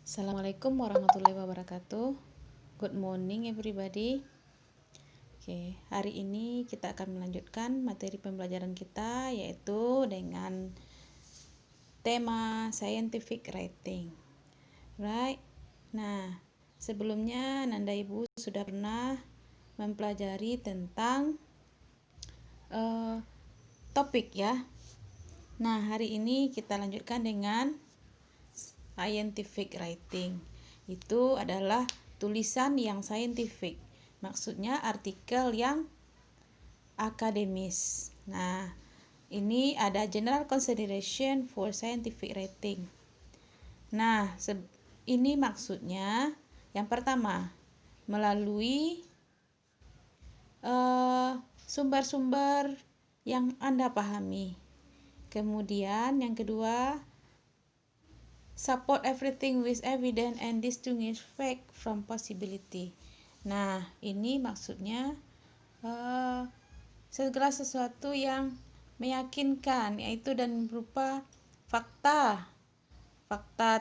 Assalamualaikum warahmatullahi wabarakatuh. Good morning everybody. Oke, hari ini kita akan melanjutkan materi pembelajaran kita yaitu dengan tema scientific writing. Right? Nah, sebelumnya Nanda Ibu sudah pernah mempelajari tentang topik ya. Nah, hari ini kita lanjutkan dengan scientific writing. Itu adalah tulisan yang scientific. Maksudnya artikel yang akademis. Nah, ini ada general consideration for scientific writing. Nah, ini maksudnya yang pertama, melalui sumber-sumber yang Anda pahami. Kemudian yang kedua, support everything with evidence and distinguish fact from possibility. Nah, ini maksudnya segala sesuatu yang meyakinkan, yaitu dan berupa fakta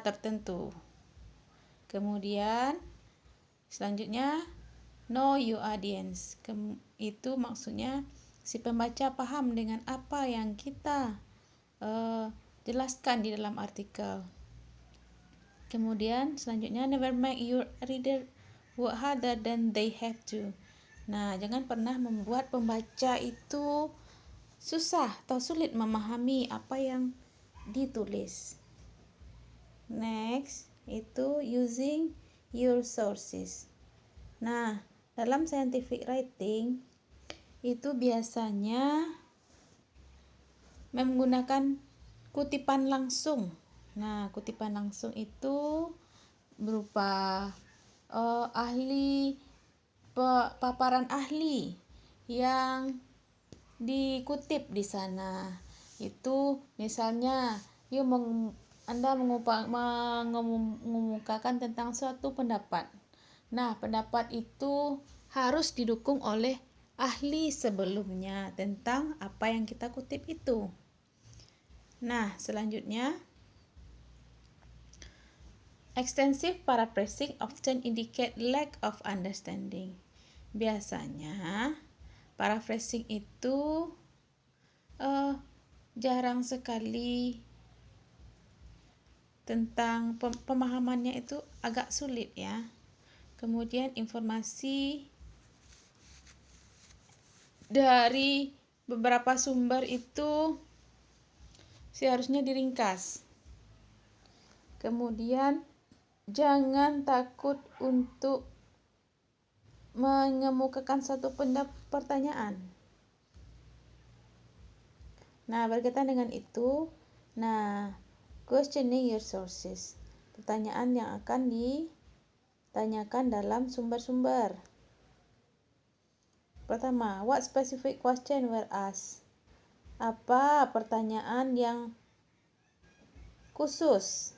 tertentu. Kemudian selanjutnya, know your audience. Itu maksudnya si pembaca paham dengan apa yang kita jelaskan di dalam artikel. Kemudian selanjutnya, never make your reader work harder than they have to. Nah, jangan pernah membuat pembaca itu susah atau sulit memahami apa yang ditulis. Next, itu using your sources. Nah, dalam scientific writing itu biasanya menggunakan kutipan langsung. Nah, kutipan langsung itu berupa paparan ahli yang dikutip di sana. Itu misalnya Anda mengemukakan tentang suatu pendapat. Nah, pendapat itu harus didukung oleh ahli sebelumnya tentang apa yang kita kutip itu. Nah, selanjutnya, extensive paraphrasing often indicate lack of understanding. Biasanya paraphrasing itu jarang sekali tentang pemahamannya itu agak sulit ya. Kemudian informasi dari beberapa sumber itu seharusnya diringkas. Kemudian jangan takut untuk mengemukakan satu pertanyaan. Nah, berkaitan dengan itu, questioning your sources. Pertanyaan yang akan ditanyakan dalam sumber-sumber. Pertama, what specific question were asked? Apa pertanyaan yang khusus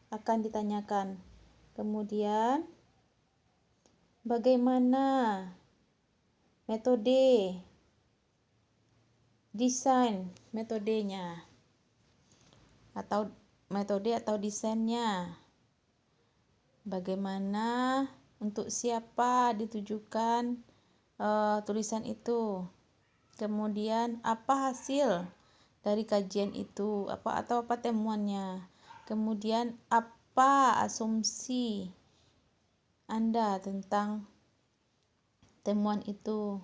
akan ditanyakan? Kemudian, bagaimana metode, desain metodenya, atau metode atau desainnya? Bagaimana, untuk siapa ditujukan tulisan itu? Kemudian apa hasil dari kajian itu? Apa temuannya? Kemudian apa asumsi Anda tentang temuan itu?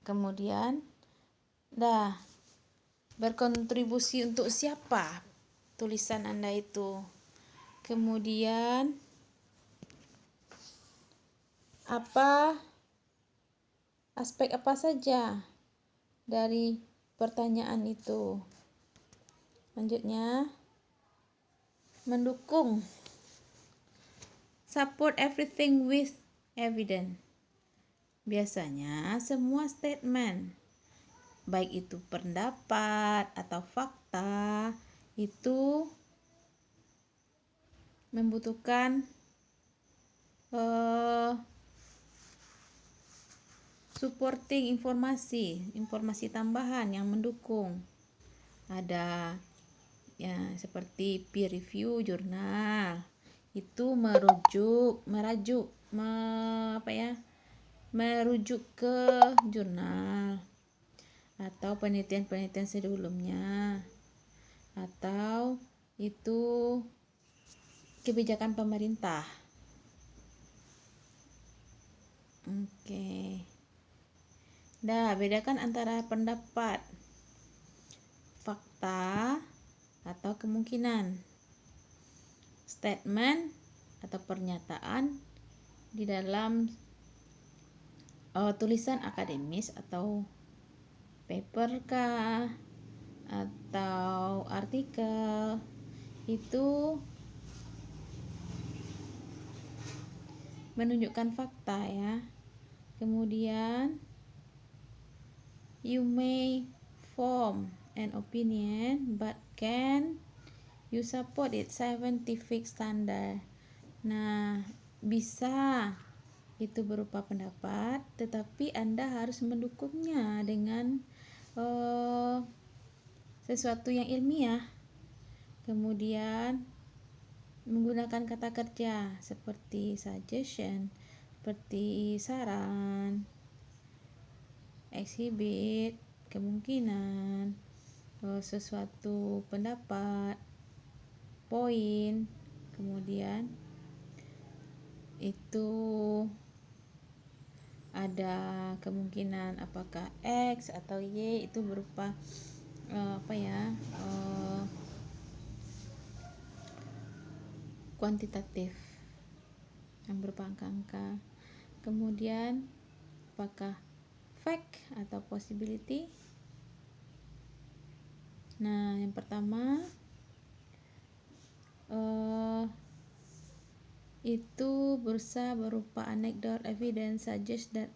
Kemudian berkontribusi untuk siapa tulisan Anda itu? Kemudian aspek apa saja dari pertanyaan itu? Selanjutnya, mendukung, support everything with evidence. Biasanya semua statement, baik itu pendapat atau fakta, itu membutuhkan supporting informasi tambahan yang mendukung. Ada ya seperti peer review jurnal itu merujuk ke jurnal atau penelitian-penelitian sebelumnya, atau itu kebijakan pemerintah. Oke. Bedakan antara pendapat, fakta, atau kemungkinan, statement atau pernyataan di dalam tulisan akademis atau paper kah atau artikel, itu menunjukkan fakta ya. Kemudian you may form an opinion but can you support it scientific standard. Nah, bisa itu berupa pendapat, tetapi Anda harus mendukungnya dengan sesuatu yang ilmiah. Kemudian menggunakan kata kerja seperti suggestion, seperti saran, exhibit, kemungkinan, sesuatu pendapat, poin, kemudian itu ada kemungkinan apakah X atau Y, itu berupa kuantitatif yang berupa angka-angka. Kemudian apakah fact atau possibility. Nah, yang pertama itu berupa anecdote evidence suggest that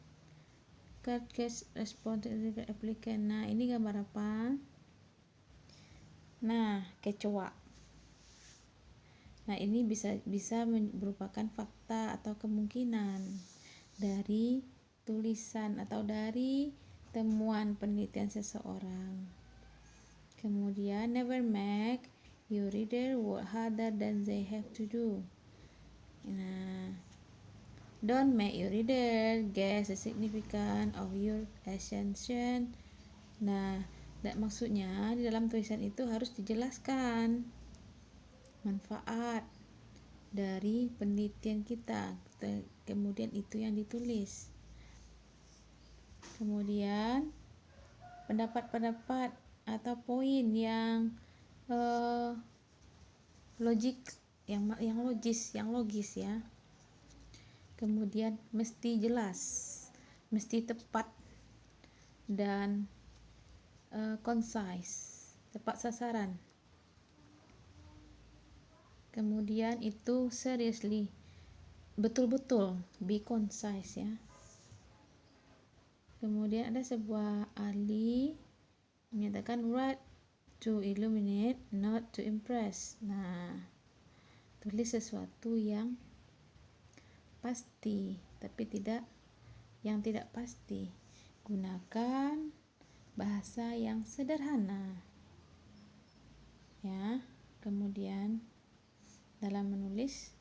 case response to the applicant. Nah, ini gambar apa? Nah, kecoa. Nah, ini bisa merupakan fakta atau kemungkinan dari tulisan atau dari temuan penelitian seseorang. Kemudian never make your reader work harder than they have to do. Nah, don't make your reader guess the significance of your assumption. Nah, maksudnya di dalam tulisan itu harus dijelaskan manfaat dari penelitian kita, kemudian itu yang ditulis. Kemudian pendapat-pendapat atau poin yang logis ya. Kemudian mesti jelas, mesti tepat dan concise, tepat sasaran. Kemudian itu seriously, betul-betul, be concise ya. Kemudian ada sebuah ahli menyatakan write to illuminate, not to impress. Nah, tulis sesuatu yang pasti, tapi tidak pasti. Gunakan bahasa yang sederhana ya. Kemudian dalam menulis,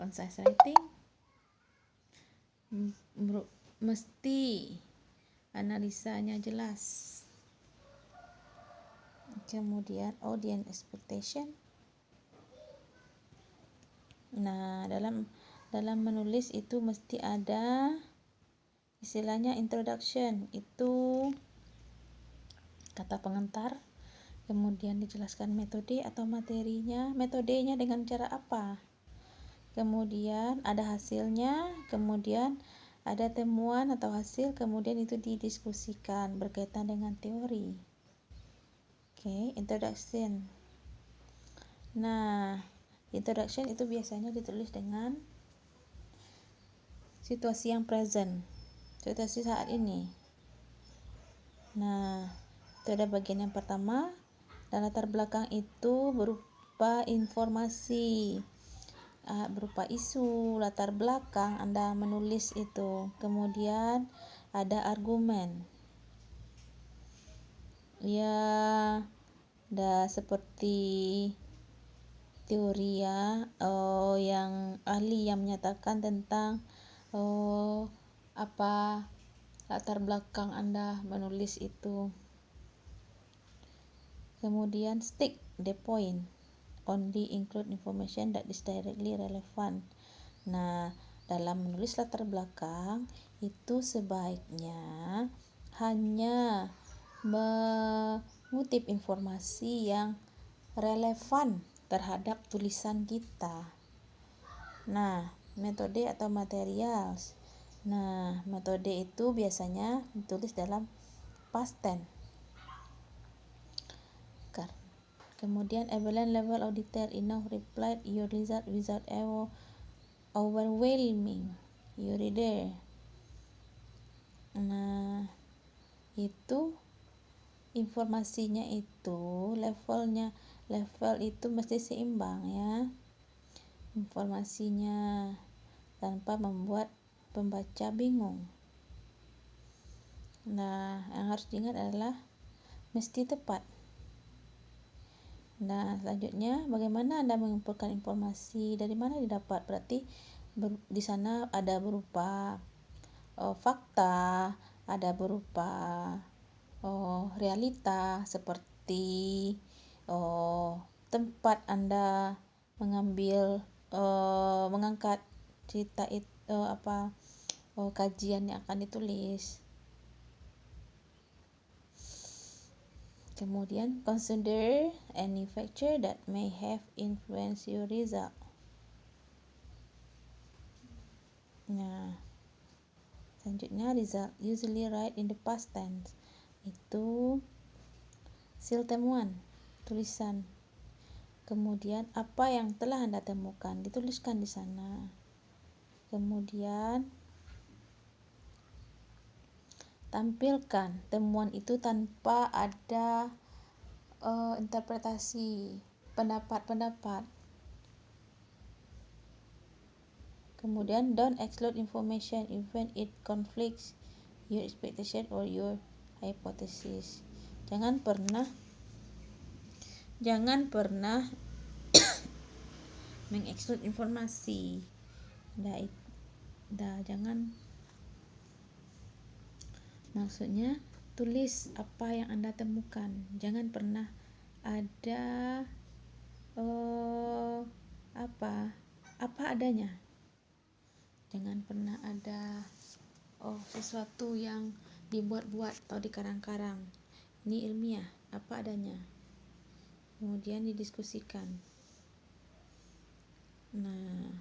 concise writing, mesti analisanya jelas. Kemudian audience expectation. Nah, dalam menulis itu mesti ada istilahnya introduction, itu kata pengantar. Kemudian dijelaskan metode atau materinya, metodenya dengan cara apa. Kemudian ada hasilnya, kemudian ada temuan atau hasil, kemudian itu didiskusikan berkaitan dengan teori. Oke, introduction. Nah, introduction itu biasanya ditulis dengan situasi yang present, situasi saat ini. Nah, itu ada bagian yang pertama, dan latar belakang itu berupa informasi, berupa isu, latar belakang Anda menulis itu. Kemudian ada argumen ya, seperti teori yang ahli yang menyatakan tentang apa latar belakang Anda menulis itu. Kemudian stick the point, only include information that is directly relevant. Nah, dalam menulis latar belakang itu sebaiknya hanya mengutip informasi yang relevan terhadap tulisan kita. Nah, metode atau materials. Nah, metode itu biasanya ditulis dalam past tense. Kemudian evaluate level of detail enough reply your result without overwhelming your reader. Nah, itu informasinya itu level itu mesti seimbang ya. Informasinya tanpa membuat pembaca bingung. Nah, yang harus diingat adalah mesti tepat. Nah, selanjutnya bagaimana Anda mengumpulkan informasi, dari mana didapat? Berarti di sana ada berupa fakta, ada berupa realita seperti tempat Anda mengangkat cerita itu kajian yang akan ditulis. Kemudian consider any factor that may have influenced your result. Nah, selanjutnya result usually write in the past tense. Itu hasil temuan, tulisan. Kemudian apa yang telah Anda temukan dituliskan di sana. Kemudian tampilkan temuan itu tanpa ada interpretasi, pendapat. Kemudian don't exclude information even it conflicts your expectation or your hypothesis. Jangan pernah mengeksklusif informasi. Jangan. Maksudnya tulis apa yang Anda temukan. Jangan pernah ada apa adanya. Jangan pernah ada sesuatu yang dibuat-buat atau dikarang-karang. Ini ilmiah, apa adanya. Kemudian didiskusikan. Nah,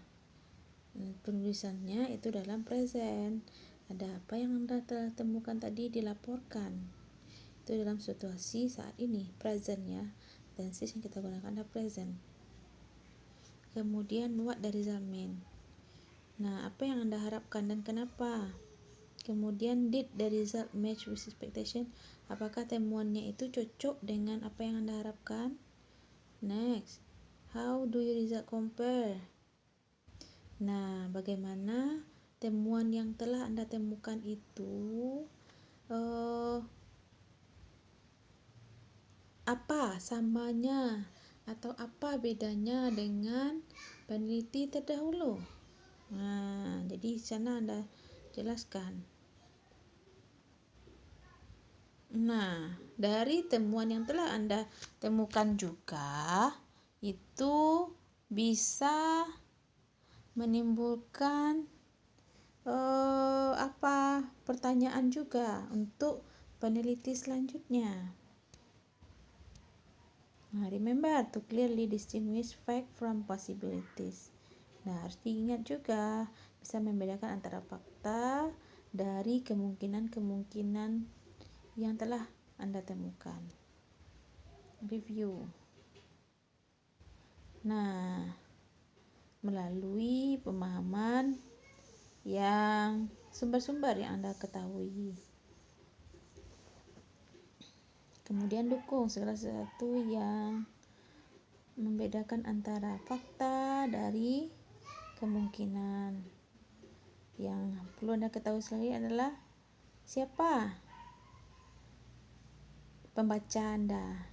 penulisannya itu dalam present. Ada apa yang Anda telah temukan tadi dilaporkan. Itu dalam situasi saat ini, present ya. Tenses yang kita gunakan adalah present. Kemudian what the result mean. Nah, apa yang Anda harapkan dan kenapa? Kemudian did the result match with expectation? Apakah temuannya itu cocok dengan apa yang Anda harapkan? Next, how do your result compare? Nah, bagaimana temuan yang telah Anda temukan itu apa samanya atau apa bedanya dengan peneliti terdahulu. Nah, jadi di sana Anda jelaskan. Nah, dari temuan yang telah Anda temukan juga itu bisa menimbulkan pertanyaan juga untuk peneliti selanjutnya. Nah, remember to clearly distinguish fact from possibilities. Nah, harus diingat juga bisa membedakan antara fakta dari kemungkinan-kemungkinan yang telah Anda temukan. Review. Nah, melalui pemahaman yang sumber-sumber yang Anda ketahui. Kemudian dukung segala sesuatu yang membedakan antara fakta dari kemungkinan. Yang perlu Anda ketahui sekali adalah siapa pembaca Anda.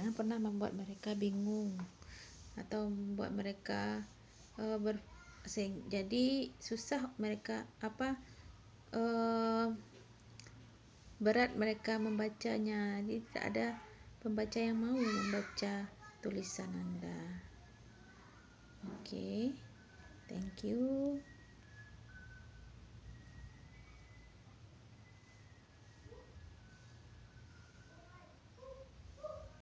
Jangan pernah membuat mereka bingung atau membuat mereka jadi susah mereka berat mereka membacanya. Jadi tidak ada pembaca yang mau membaca tulisan Anda. Oke, thank you.